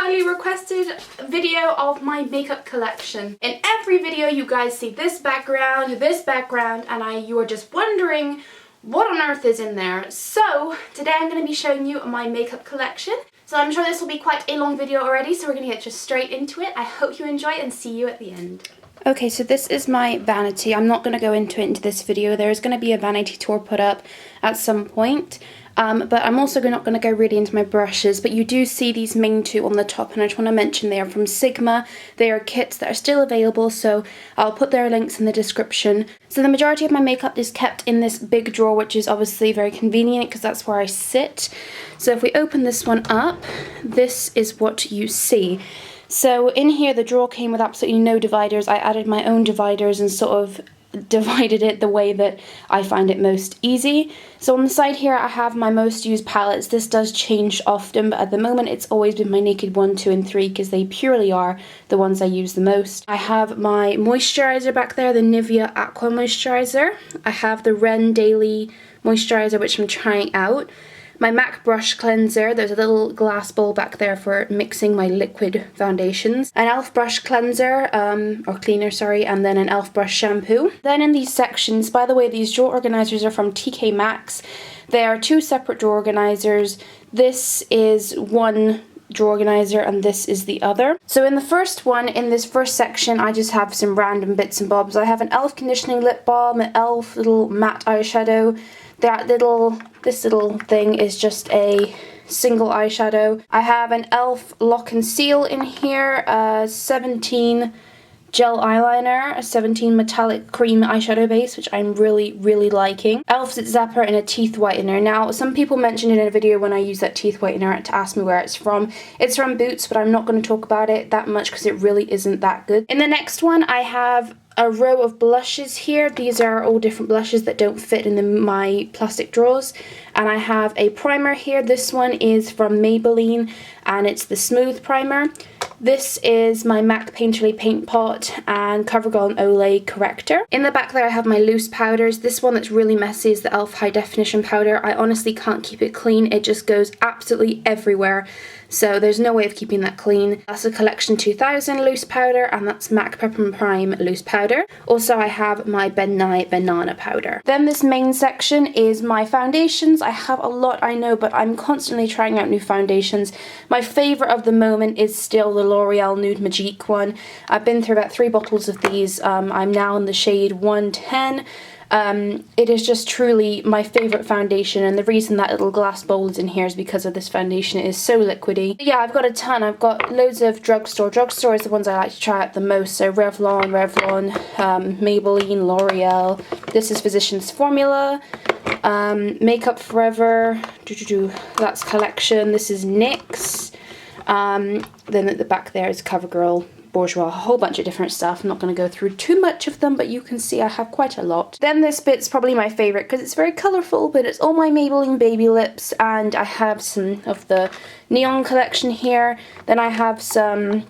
highly requested video of my makeup collection. In every video you guys see this background, and you are just wondering what on earth is in there. So today I'm going to be showing you my makeup collection. So I'm sure this will be quite a long video already, so we're going to get just straight into it. I hope you enjoy it and see you at the end. Okay, so this is my vanity. I'm not going to go into it into this video. There's going to be a vanity tour put up at some point. But I'm also not going to go really into my brushes, but you do see these main two on the top, and I just want to mention they are from Sigma. They are kits that are still available, so I'll put their links in the description. So the majority of my makeup is kept in this big drawer, which is obviously very convenient because that's where I sit. So if we open this one up, this is what you see. So in here the drawer came with absolutely no dividers. I added my own dividers and sort of divided it the way that I find it most easy. So on the side here I have my most used palettes. This does change often, but at the moment it's always been my Naked 1, 2 and 3 because they purely are the ones I use the most. I have my moisturiser back there, the Nivea Aqua Moisturiser. I have the Ren Daily Moisturiser, which I'm trying out. My MAC brush cleanser, there's a little glass bowl back there for mixing my liquid foundations. An e.l.f. brush cleanser, or cleaner, sorry, and then an e.l.f. brush shampoo. Then in these sections, by the way, these drawer organisers are from TK Maxx. They are two separate drawer organisers. This is one drawer organizer and this is the other. So in the first one, in this first section, I just have some random bits and bobs. I have an e.l.f. conditioning lip balm, an e.l.f. little matte eyeshadow. This little thing is just a single eyeshadow. I have an e.l.f. Lock and Seal in here, 17 gel eyeliner, a 17 metallic cream eyeshadow base, which I'm really liking. e.l.f. Zit Zapper and a teeth whitener. Now, some people mentioned in a video when I used that teeth whitener to ask me where it's from. It's from Boots, but I'm not going to talk about it that much because it really isn't that good. In the next one, I have a row of blushes here. These are all different blushes that don't fit in my plastic drawers. And I have a primer here. This one is from Maybelline and it's the Smooth Primer. This is my MAC Painterly Paint Pot and CoverGirl and Olay Corrector. In the back there I have my loose powders. This one that's really messy is the e.l.f. High Definition Powder. I honestly can't keep it clean. It just goes absolutely everywhere. So there's no way of keeping that clean. That's a Collection 2000 loose powder, and that's MAC Pepper & Prime loose powder. Also I have my Ben Nye banana powder. Then this main section is my foundations. I have a lot, I know, but I'm constantly trying out new foundations. My favourite of the moment is still the L'Oreal Nude Magique one. I've been through about 3 bottles of these. I'm now in the shade 110. It is just truly my favourite foundation, and the reason that little glass bowl is in here is because of this foundation. It is so liquidy. Yeah, I've got a ton. I've got loads of drugstore. Drugstore is the ones I like to try out the most. So Revlon, Maybelline, L'Oreal. This is Physicians Formula. Makeup Forever. That's Collection. This is NYX. Then at the back there is CoverGirl, Bourjois, a whole bunch of different stuff. I'm not going to go through too much of them, but you can see I have quite a lot. Then this bit's probably my favourite because it's very colourful, but it's all my Maybelline baby lips, and I have some of the Neon collection here. Then I have some,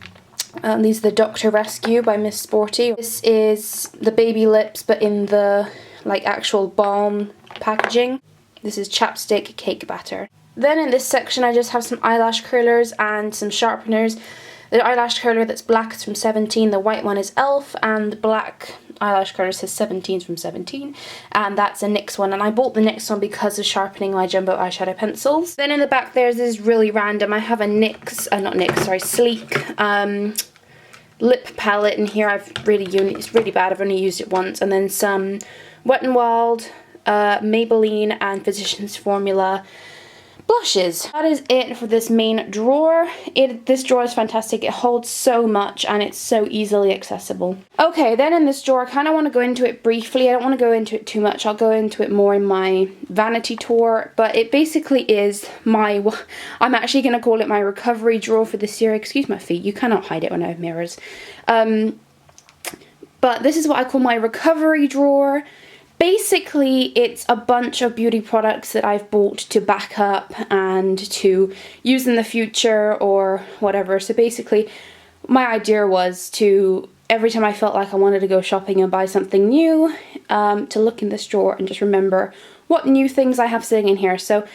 these are the Dr. Rescue by Miss Sporty. This is the baby lips, but in the like actual balm packaging. This is Chapstick Cake Batter. Then in this section I just have some eyelash curlers and some sharpeners. The eyelash curler that's black is from 17, the white one is e.l.f. and the black eyelash curler says 17 from 17, and that's a NYX one, and I bought the NYX one because of sharpening my jumbo eyeshadow pencils. Then in the back there's this really random, I have a Sleek lip palette in here. It's really bad, I've only used it once, and then some Wet n Wild, Maybelline and Physicians Formula blushes. That is it for this main drawer. This drawer is fantastic. It holds so much and it's so easily accessible. Okay, then in this drawer, I kind of want to go into it briefly. I don't want to go into it too much. I'll go into it more in my vanity tour, but it basically is my, I'm actually going to call it my recovery drawer for this year. Excuse my feet, you cannot hide it when I have mirrors. But this is what I call my recovery drawer. Basically, it's a bunch of beauty products that I've bought to back up and to use in the future or whatever. So basically, my idea was to, every time I felt like I wanted to go shopping and buy something new, to look in this drawer and just remember what new things I have sitting in here. So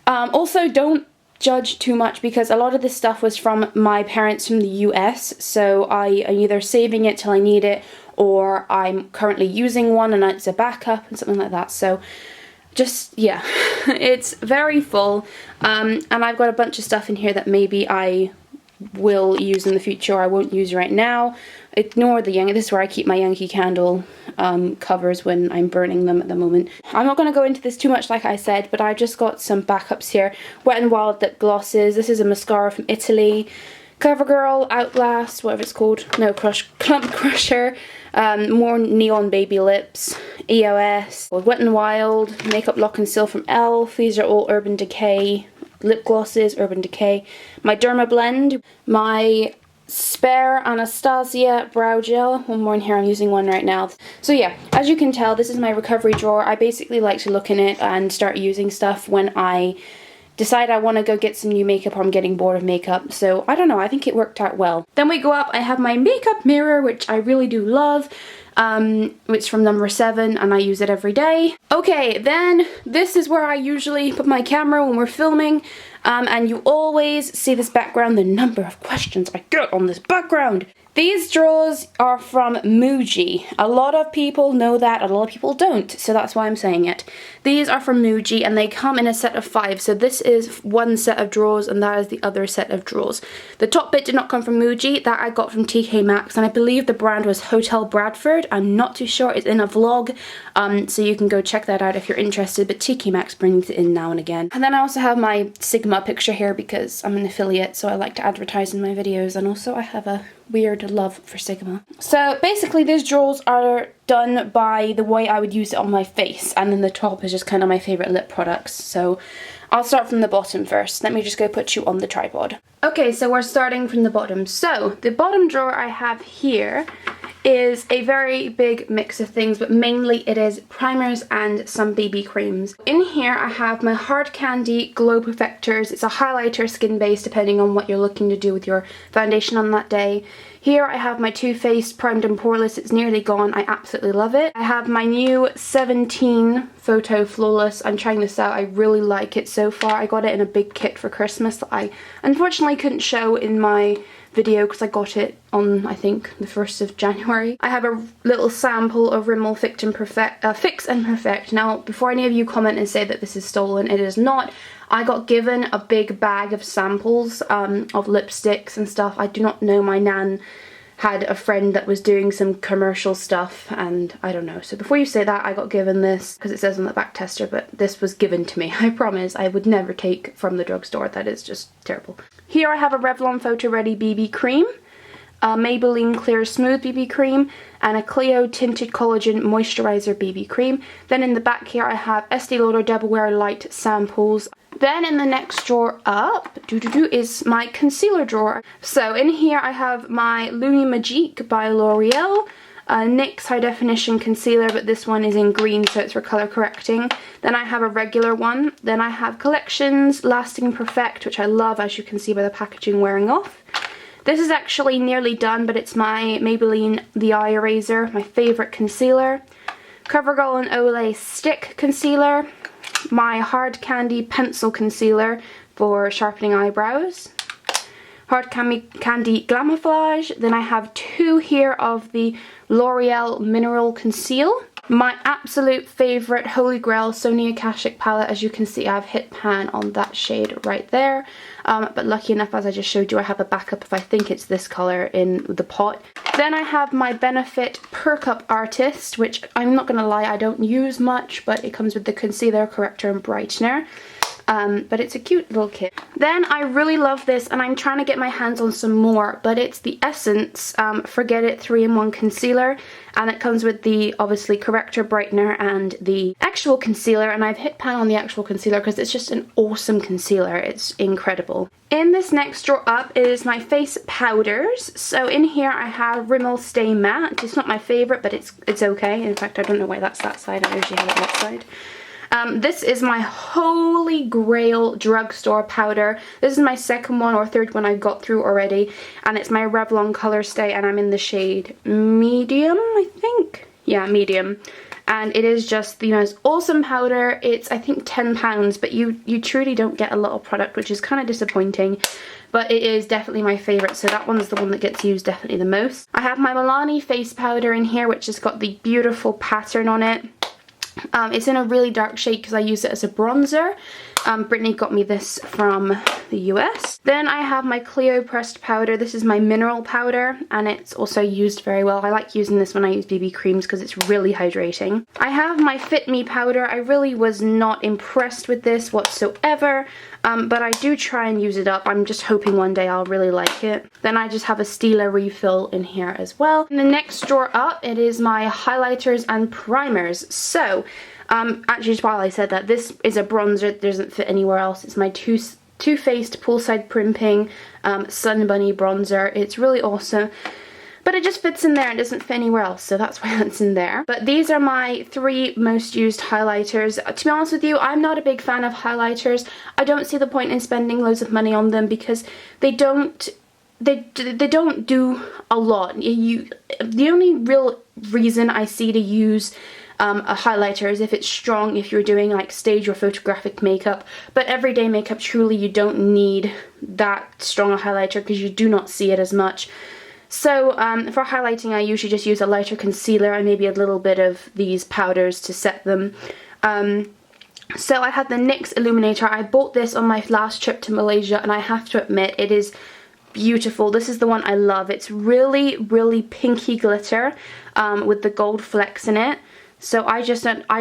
also don't judge too much because a lot of this stuff was from my parents from the US, so I'm either saving it till I need it or I'm currently using one and it's a backup and something like that. So just, yeah, it's very full, and I've got a bunch of stuff in here that maybe I will use in the future or I won't use right now. Ignore the Yankee, this is where I keep my Yankee candle covers when I'm burning them at the moment. I'm not going to go into this too much like I said, but I just got some backups here. Wet n Wild lip glosses. This is a mascara from Italy. CoverGirl, Outlast, whatever it's called. No, Clump Crusher. More Neon Baby Lips. EOS. Wet n Wild. Makeup Lock and Seal from ELF. These are all Urban Decay lip glosses, Urban Decay. My Derma Blend. My Spare Anastasia brow gel. One more in here, I'm using one right now. So yeah, as you can tell, this is my recovery drawer. I basically like to look in it and start using stuff when I decide I want to go get some new makeup or I'm getting bored of makeup. So I don't know, I think it worked out well. Then we go up, I have my makeup mirror, which I really do love. It's from number 7 and I use it every day. Okay, then this is where I usually put my camera when we're filming. And you always see this background, the number of questions I get on this background. These drawers are from Muji. A lot of people know that, a lot of people don't, so that's why I'm saying it. These are from Muji and they come in a set of 5, so this is one set of drawers and that is the other set of drawers. The top bit did not come from Muji, that I got from TK Maxx, and I believe the brand was Hotel Bradford. I'm not too sure, it's in a vlog, so you can go check that out if you're interested, but TK Maxx brings it in now and again. And then I also have my Sigma picture here because I'm an affiliate, so I like to advertise in my videos, and also I have a weird love for Sigma. So basically these drawers are done by the way I would use it on my face, and then the top is just kind of my favourite lip products. So I'll start from the bottom first. Let me just go put you on the tripod. Okay, so we're starting from the bottom. So the bottom drawer I have here is a very big mix of things, but mainly it is primers and some BB creams. In here I have my Hard Candy Glow Perfectors. It's a highlighter, skin based, depending on what you're looking to do with your foundation on that day. Here I have my Too Faced Primed and Poreless. It's nearly gone. I absolutely love it. I have my new 17 Photo Flawless. I'm trying this out. I really like it so far. I got it in a big kit for Christmas that I unfortunately couldn't show in my video because I got it on, I think, the 1st of January. I have a little sample of Rimmel Fix and Perfect. Now, before any of you comment and say that this is stolen, it is not. I got given a big bag of samples of lipsticks and stuff. I do not know, my nan had a friend that was doing some commercial stuff and I don't know. So before you say that, I got given this because it says on the back tester, but this was given to me. I promise I would never take from the drugstore. That is just terrible. Here I have a Revlon Photo Ready BB cream, a Maybelline Clear Smooth BB cream, and a Clio Tinted Collagen Moisturizer BB cream. Then in the back here I have Estee Lauder Double Wear Light samples. Then in the next drawer up is my concealer drawer. So in here I have my Lumi Magique by L'Oreal, NYX High Definition Concealer, but this one is in green, so it's for color correcting. Then I have a regular one. Then I have Collections Lasting Perfect, which I love, as you can see by the packaging wearing off. This is actually nearly done, but it's my Maybelline The Eye Eraser, my favourite concealer. CoverGirl and Olay Stick Concealer. My Hard Candy Pencil Concealer for sharpening eyebrows. Hard Candy Glamouflage. Then I have 2 here of the L'Oreal Mineral Conceal. My absolute favourite Holy Grail Sony Akashic palette. As you can see, I've hit pan on that shade right there. But lucky enough, as I just showed you, I have a backup if I think it's this colour in the pot. Then I have my Benefit Perk Up Artist, which I'm not going to lie, I don't use much, but it comes with the concealer, corrector and brightener. But it's a cute little kit. Then I really love this, and I'm trying to get my hands on some more, but it's the Essence Forget It 3-in-1 Concealer, and it comes with the, obviously, corrector, brightener, and the actual concealer, and I've hit pan on the actual concealer because it's just an awesome concealer. It's incredible. In this next drawer up is my face powders. So in here I have Rimmel Stay Matte. It's not my favourite, but it's okay. In fact, I don't know why that's that side. I usually have it that side. This is my holy grail drugstore powder. This is my second one or third one I've got through already, and it's my Revlon Color Stay, and I'm in the shade medium, I think. Yeah, medium. and it is just the most awesome powder. It's, I think, £10, but you truly don't get a lot of product, which is kind of disappointing. But it is definitely my favourite, so that one's the one that gets used definitely the most. I have my Milani face powder in here, which has got the beautiful pattern on it. It's in a really dark shade because I use it as a bronzer. Brittany got me this from the US. Then I have my Clio pressed powder. This is my mineral powder, and it's also used very well. I like using this when I use BB creams because it's really hydrating. I have my Fit Me powder. I really was not impressed with this whatsoever, but I do try and use it up. I'm just hoping one day I'll really like it. Then I just have a Stila refill in here as well. In the next drawer up, it is my highlighters and primers. So, actually, just while I said that, this is a bronzer that doesn't fit anywhere else. It's my Too Faced Poolside Primping Sun Bunny bronzer. It's really awesome, but it just fits in there and doesn't fit anywhere else, so that's why it's in there. But these are my 3 most used highlighters. To be honest with you, I'm not a big fan of highlighters. I don't see the point in spending loads of money on them because they don't do a lot. The only real reason I see to use a highlighter is if it's strong, if you're doing like stage or photographic makeup, but everyday makeup, truly you don't need that strong a highlighter because you do not see it as much. So for highlighting, I usually just use a lighter concealer and maybe a little bit of these powders to set them. So I have the NYX Illuminator. I bought this on my last trip to Malaysia, and I have to admit it is beautiful. This is the one I love. It's really, really pinky glitter with the gold flecks in it. So I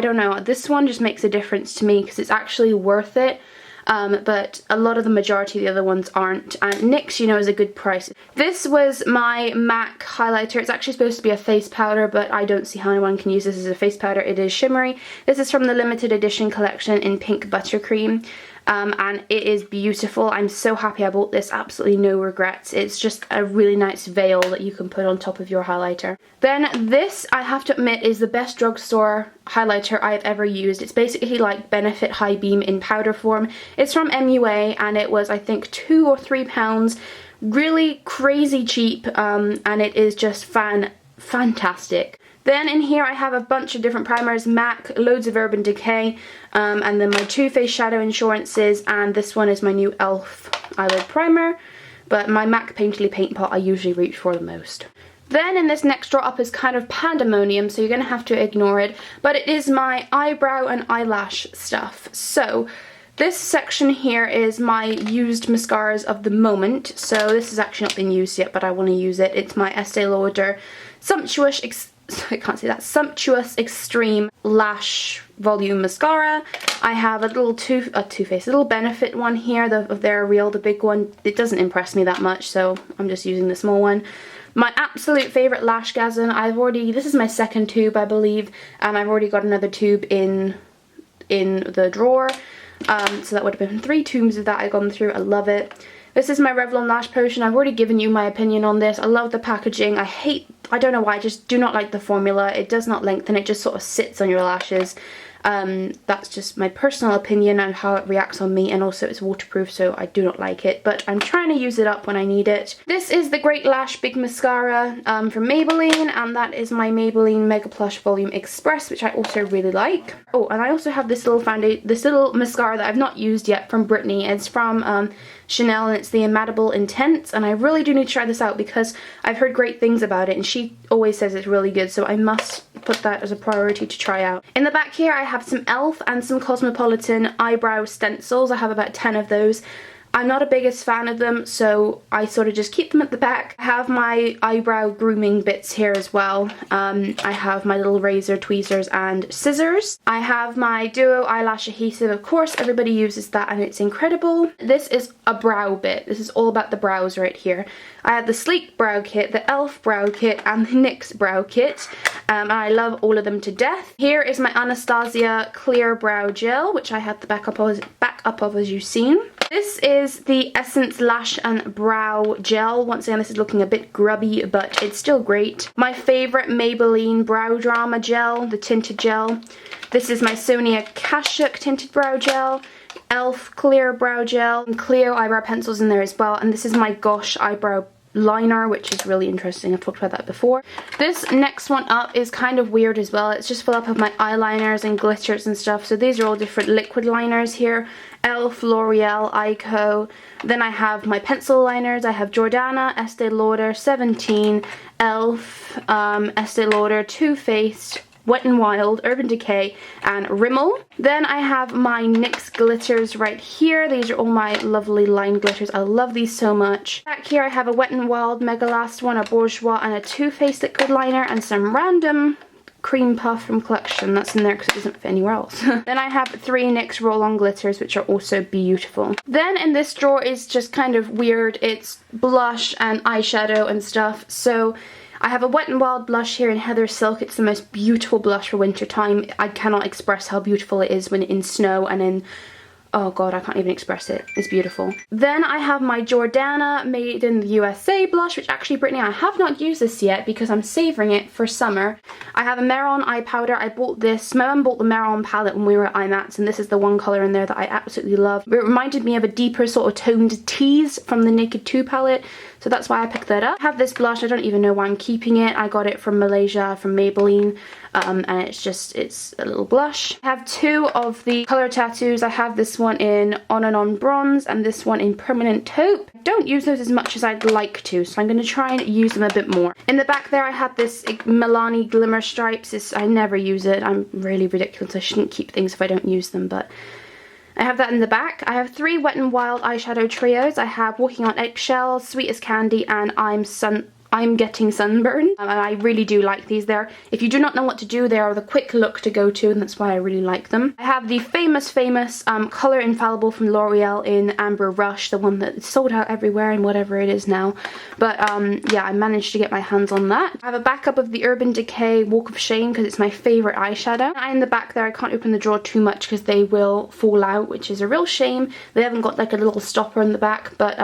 don't know, this one just makes a difference to me because it's actually worth it. But a lot of the majority of the other ones aren't, and NYX, you know, is a good price. This was my MAC highlighter. It's actually supposed to be a face powder, but I don't see how anyone can use this as a face powder. It is shimmery. This is from the limited edition collection in Pink Buttercream, and it is beautiful. I'm so happy I bought this, absolutely no regrets. It's just a really nice veil that you can put on top of your highlighter. Then this, I have to admit, is the best drugstore highlighter I've ever used. It's basically like Benefit High Beam in powder form. It's from MUA, and it was, I think, £2 or £3. Really crazy cheap, and it is just fantastic. Then in here I have a bunch of different primers, MAC, loads of Urban Decay, and then my Too Faced Shadow Insurances, and this one is my new e.l.f. eyelid primer, but my MAC Painterly Paint Pot I usually reach for the most. Then in this next drawer up is kind of pandemonium, so you're going to have to ignore it, but it is my eyebrow and eyelash stuff. So this section here is my used mascaras of the moment. So this has actually not been used yet, but I want to use it. It's my Estee Lauder Sumptuous Extreme Lash Volume Mascara. I have a little Too Faced, a little Benefit one here, they're real, the big one. It doesn't impress me that much, so I'm just using the small one. My absolute favourite Lashgasm, this is my second tube, I believe, and I've already got another tube in the drawer. So that would have been 3 tubes of that I've gone through. I love it. This is my Revlon Lash Potion. I've already given you my opinion on this. I love the packaging. I don't know why, I just do not like the formula. It does not lengthen, it just sort of sits on your lashes. That's just my personal opinion on how it reacts on me, and also it's waterproof, so I do not like it, but I'm trying to use it up when I need it. This is the Great Lash Big Mascara from Maybelline, and that is my Maybelline Mega Plush Volume Express, which I also really like. Oh, and I also have this little mascara that I've not used yet from Brittany. It's from Chanel, and it's the Immutable Intense, and I really do need to try this out because I've heard great things about it, and she always says it's really good, so I must put that as a priority to try out. In the back here I have some e.l.f. and some Cosmopolitan eyebrow stencils. I have about 10 of those. I'm not a biggest fan of them, so I sort of just keep them at the back. I have my eyebrow grooming bits here as well. I have my little razor, tweezers and scissors. I have my Duo eyelash adhesive. Of course, everybody uses that and it's incredible. This is a brow bit. This is all about the brows right here. I have the Sleek Brow Kit, the e.l.f. Brow Kit and the NYX Brow Kit. And I love all of them to death. Here is my Anastasia Clear Brow Gel, which I had the back up of as you've seen. This is the Essence Lash and Brow Gel. Once again, this is looking a bit grubby, but it's still great. My favourite Maybelline Brow Drama Gel, the tinted gel. This is my Sonia Kashuk Tinted Brow Gel. e.l.f. Clear Brow Gel, and Clio eyebrow pencils in there as well. And this is my Gosh eyebrow liner, which is really interesting. I've talked about that before. This next one up is kind of weird as well. It's just full up of my eyeliners and glitters and stuff. So these are all different liquid liners here. Elf, L'Oreal, Ico. Then I have my pencil liners. I have Jordana, Estee Lauder, 17, Elf, Estee Lauder, Too Faced, Wet n Wild, Urban Decay, and Rimmel. Then I have my NYX glitters right here. These are all my lovely line glitters. I love these so much. Back here I have a Wet n Wild Mega Last one, a Bourjois, and a Too Faced liquid liner, and some random cream puff from Collection. That's in there because it doesn't fit anywhere else. Then I have 3 NYX roll-on glitters, which are also beautiful. Then in this drawer is just kind of weird. It's blush and eyeshadow and stuff. So I have a Wet n Wild blush here in Heather Silk. It's the most beautiful blush for winter time. I cannot express how beautiful it is when in snow and in... oh god, I can't even express it. It's beautiful. Then I have my Jordana Made in the USA blush, which actually, Brittany, I have not used this yet because I'm saving it for summer. I have a Meron eye powder. I bought this. My mum bought the Meron palette when we were at IMAX, and this is the one colour in there that I absolutely love. It reminded me of a deeper sort of toned tease from the Naked 2 palette, so that's why I picked that up. I have this blush. I don't even know why I'm keeping it. I got it from Malaysia, from Maybelline. And it's a little blush. I have 2 of the colour tattoos. I have this one in On and On Bronze and this one in Permanent Taupe. I don't use those as much as I'd like to, so I'm going to try and use them a bit more. In the back there I have this Milani Glimmer Stripes. I never use it. I'm really ridiculous. I shouldn't keep things if I don't use them, but I have that in the back. I have 3 Wet n Wild eyeshadow trios. I have Walking on Eggshells, Sweet as Candy, and I'm Getting Sunburned, and I really do like these. If you do not know what to do, they are the quick look to go to, and that's why I really like them. I have the famous Colour Infallible from L'Oreal in Amber Rush, the one that is sold out everywhere and whatever it is now. But yeah, I managed to get my hands on that. I have a backup of the Urban Decay Walk of Shame because it's my favourite eyeshadow. And in the back there, I can't open the drawer too much because they will fall out, which is a real shame. They haven't got like a little stopper in the back, but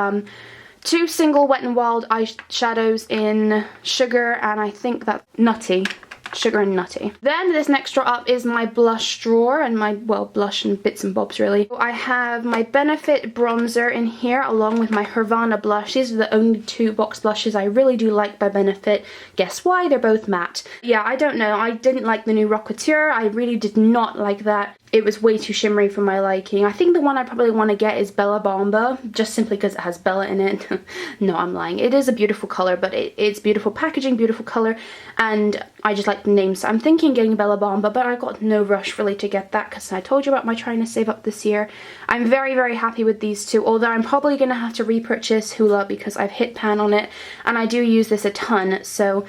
2 single Wet n Wild eyeshadows in Sugar, and I think that's Nutty. Sugar and Nutty. Then this next drawer up is my blush drawer and my, well, blush and bits and bobs really. I have my Benefit bronzer in here along with my Hervana blush. These are the only 2 box blushes I really do like by Benefit. Guess why? They're both matte. Yeah, I don't know. I didn't like the new Rocketeer. I really did not like that. It was way too shimmery for my liking. I think the one I probably want to get is Bella Bamba, just simply because it has Bella in it. No, I'm lying. It is a beautiful colour, but it's beautiful packaging, beautiful colour, and I just like the name. So I'm thinking getting Bella Bamba, but I got no rush really to get that because I told you about my trying to save up this year. I'm very, very happy with these 2, although I'm probably going to have to repurchase Hoola because I've hit pan on it, and I do use this a ton, so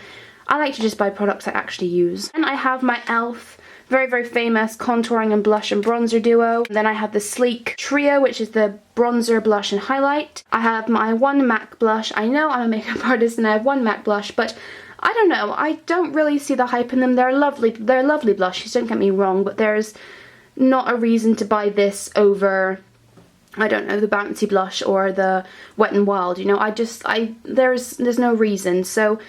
I like to just buy products I actually use. And I have my e.l.f. very, very famous contouring and blush and bronzer duo. Then I have the Sleek Trio, which is the bronzer, blush, and highlight. I have my one MAC blush. I know I'm a makeup artist and I have one MAC blush, but I don't know. I don't really see the hype in them. They're lovely. They're lovely blushes, don't get me wrong, but there's not a reason to buy this over, I don't know, the Bouncy blush or the Wet n Wild. You know, there's no reason. So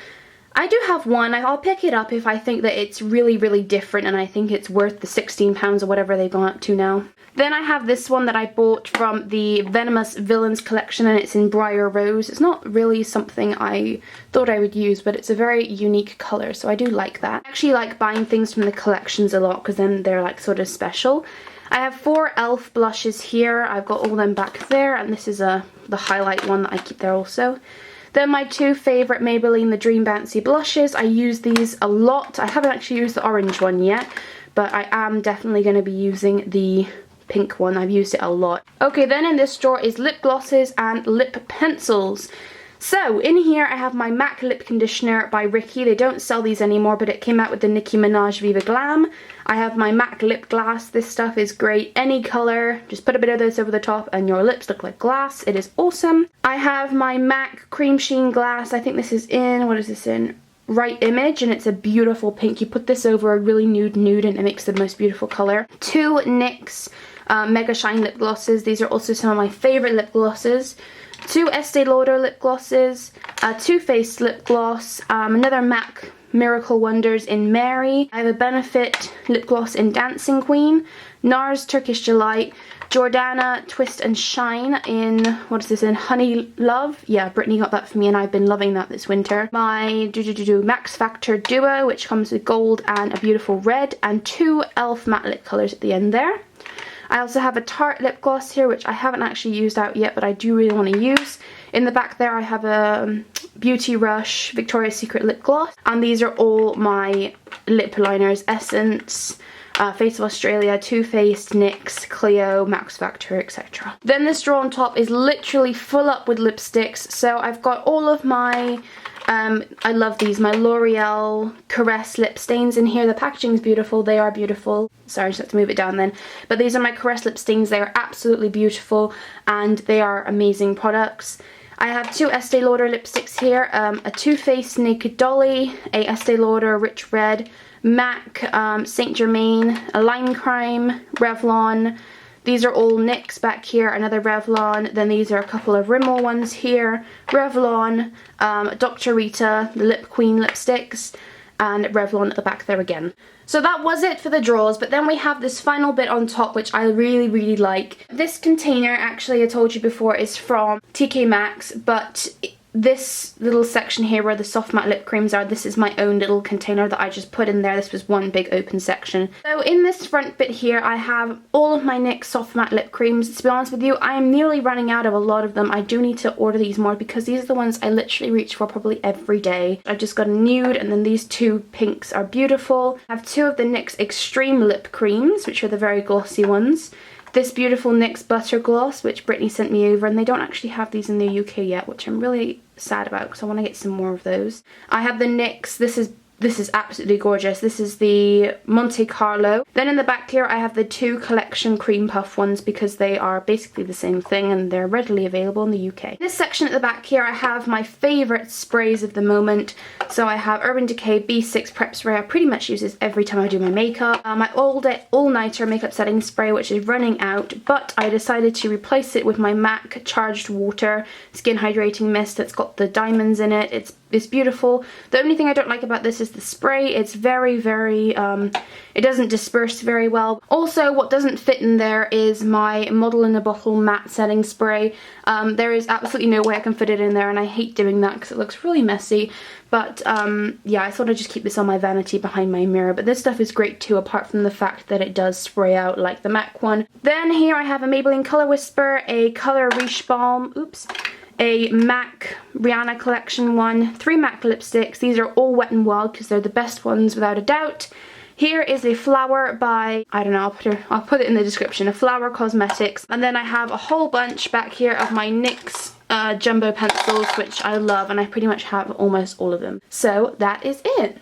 I do have one. I'll pick it up if I think that it's really, really different and I think it's worth the £16 or whatever they've gone up to now. Then I have this one that I bought from the Venomous Villains collection, and it's in Briar Rose. It's not really something I thought I would use, but it's a very unique colour, so I do like that. I actually like buying things from the collections a lot because then they're like sort of special. I have 4 e.l.f. blushes here. I've got all them back there, and this is the highlight one that I keep there also. Then my 2 favourite Maybelline The Dream Bouncy blushes. I use these a lot. I haven't actually used the orange one yet, but I am definitely going to be using the pink one. I've used it a lot. Okay, then in this drawer is lip glosses and lip pencils. So in here I have my MAC lip conditioner by Ricky. They don't sell these anymore, but it came out with the Nicki Minaj Viva Glam. I have my MAC lip glass. This stuff is great. Any colour, just put a bit of this over the top and your lips look like glass. It is awesome. I have my MAC cream sheen glass. I think this is in, what is this in? Right Image, and it's a beautiful pink. You put this over a really nude and it makes the most beautiful colour. 2 NYX Mega Shine lip glosses. These are also some of my favourite lip glosses. 2 Estee Lauder lip glosses, a Too Faced lip gloss, another MAC Miracle Wonders in Mary. I have a Benefit lip gloss in Dancing Queen. NARS Turkish Delight. Jordana Twist and Shine in, what is this in, Honey Love? Yeah, Brittany got that for me and I've been loving that this winter. My Max Factor Duo, which comes with gold and a beautiful red, and 2 e.l.f. matte lip colours at the end there. I also have a Tarte lip gloss here, which I haven't actually used out yet, but I do really want to use. In the back there I have a Beauty Rush Victoria's Secret lip gloss, and these are all my lip liners: Essence, Face of Australia, Too Faced, NYX, Clio, Max Factor, etc. Then this drawer on top is literally full up with lipsticks. So I've got all of my, I love these, my L'Oreal Caress lip stains in here. The packaging is beautiful, they are beautiful. Sorry, I just have to move it down then. But these are my Caress lip stains, they are absolutely beautiful and they are amazing products. I have 2 Estee Lauder lipsticks here, a Too Faced Naked Dolly, a Estee Lauder Rich Red, MAC, Saint Germain, a Lime Crime, Revlon. These are all NYX back here, another Revlon. Then these are a couple of Rimmel ones here, Revlon, Dr. Rita, the Lip Queen lipsticks, and Revlon at the back there again. So that was it for the drawers, but then we have this final bit on top which I really, really like. This container, actually I told you before, is from TK Maxx, but this little section here where the soft matte lip creams are, this is my own little container that I just put in there. This was one big open section. So in this front bit here I have all of my NYX soft matte lip creams. To be honest with you, I am nearly running out of a lot of them. I do need to order these more because these are the ones I literally reach for probably every day. I've just got a nude, and then these 2 pinks are beautiful. I have 2 of the NYX Extreme lip creams, which are the very glossy ones. This beautiful NYX Butter Gloss, which Brittany sent me over, and they don't actually have these in the UK yet, which I'm really sad about because I want to get some more of those. I have the NYX, this is absolutely gorgeous. This is the Monte Carlo. Then in the back here I have the 2 Collection Cream Puff ones because they are basically the same thing and they're readily available in the UK. This section at the back here I have my favourite sprays of the moment. So I have Urban Decay B6 Prep Spray. I pretty much use this every time I do my makeup. My all-nighter makeup setting spray, which is running out, but I decided to replace it with my MAC Charged Water Skin Hydrating Mist that's got the diamonds in it. It's beautiful. The only thing I don't like about this is the spray. It's very, it doesn't disperse very well. Also, what doesn't fit in there is my Model in a Bottle matte setting spray. There is absolutely no way I can fit it in there, and I hate doing that because it looks really messy. But yeah, I thought I'd just keep this on my vanity behind my mirror. But this stuff is great too, apart from the fact that it does spray out like the MAC one. Then here I have a Maybelline Colour Whisper, a Colour Riche Balm, a MAC Rihanna Collection one, 3 MAC lipsticks. These are all Wet n Wild because they're the best ones without a doubt. Here is a Flower by, I don't know, I'll put it in the description, a Flower Cosmetics. And then I have a whole bunch back here of my NYX jumbo pencils, which I love, and I pretty much have almost all of them. So that is it.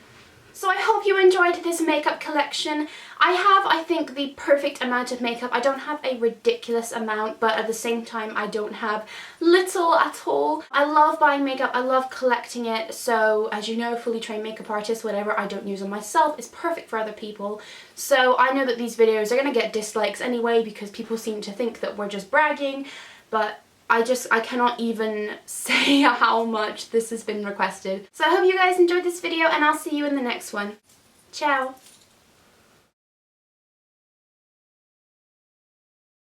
So I hope you enjoyed this makeup collection. I have, I think, the perfect amount of makeup. I don't have a ridiculous amount, but at the same time I don't have little at all. I love buying makeup, I love collecting it, so as you know, fully trained makeup artist, whatever I don't use on myself is perfect for other people. So I know that these videos are going to get dislikes anyway because people seem to think that we're just bragging, but I cannot even say how much this has been requested. So I hope you guys enjoyed this video and I'll see you in the next one. Ciao!